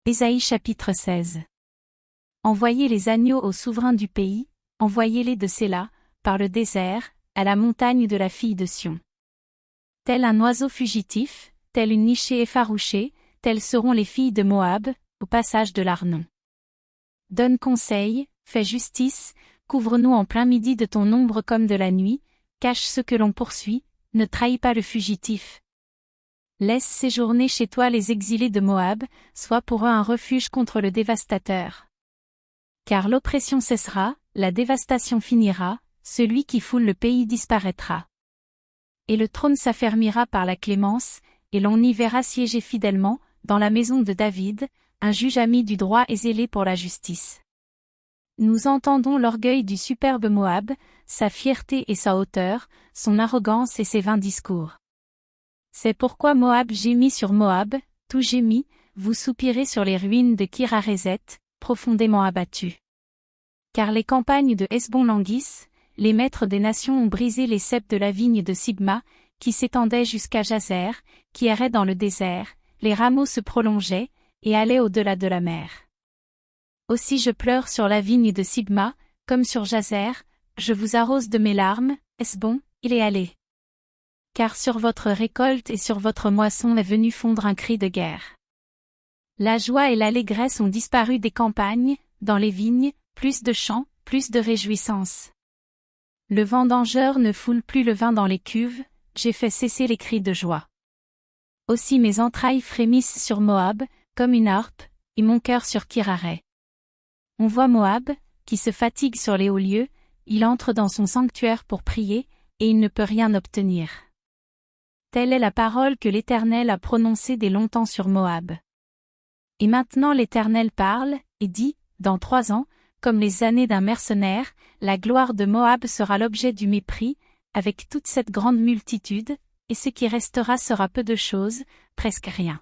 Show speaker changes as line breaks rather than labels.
Ésaïe chapitre 16. Envoyez les agneaux aux souverains du pays, envoyez-les de Séla, par le désert, à la montagne de la fille de Sion. Tel un oiseau fugitif, tel une nichée effarouchée, telles seront les filles de Moab, au passage de l'Arnon. Donne conseil, fais justice, couvre-nous en plein midi de ton ombre comme de la nuit, cache ceux que l'on poursuit, ne trahis pas le fugitif. Laisse séjourner chez toi les exilés de Moab, sois pour eux un refuge contre le dévastateur. Car l'oppression cessera, la dévastation finira, celui qui foule le pays disparaîtra. Et le trône s'affermira par la clémence, et l'on y verra siéger fidèlement, dans la maison de David, un juge ami du droit et zélé pour la justice. Nous entendons l'orgueil du superbe Moab, sa fierté et sa hauteur, son arrogance et ses vains discours. C'est pourquoi Moab gémit sur Moab, tout gémit, vous soupirez sur les ruines de Kir-Hareset, profondément abattues. Car les campagnes de Hesbon languissent, les maîtres des nations ont brisé les ceps de la vigne de Sibma, qui s'étendait jusqu'à Jazer, qui errait dans le désert, les rameaux se prolongeaient, et allaient au-delà de la mer. Aussi je pleure sur la vigne de Sibma, comme sur Jazer, je vous arrose de mes larmes, Hesbon, il est allé. Car sur votre récolte et sur votre moisson est venu fondre un cri de guerre. La joie et l'allégresse ont disparu des campagnes, dans les vignes, plus de chants, plus de réjouissance. Le vendangeur ne foule plus le vin dans les cuves, j'ai fait cesser les cris de joie. Aussi mes entrailles frémissent sur Moab, comme une harpe, et mon cœur sur Kir-Haret. On voit Moab, qui se fatigue sur les hauts lieux, il entre dans son sanctuaire pour prier, et il ne peut rien obtenir. Telle est la parole que l'Éternel a prononcée dès longtemps sur Moab. Et maintenant l'Éternel parle, et dit, dans 3 ans, comme les années d'un mercenaire, la gloire de Moab sera l'objet du mépris, avec toute cette grande multitude, et ce qui restera sera peu de choses, presque rien.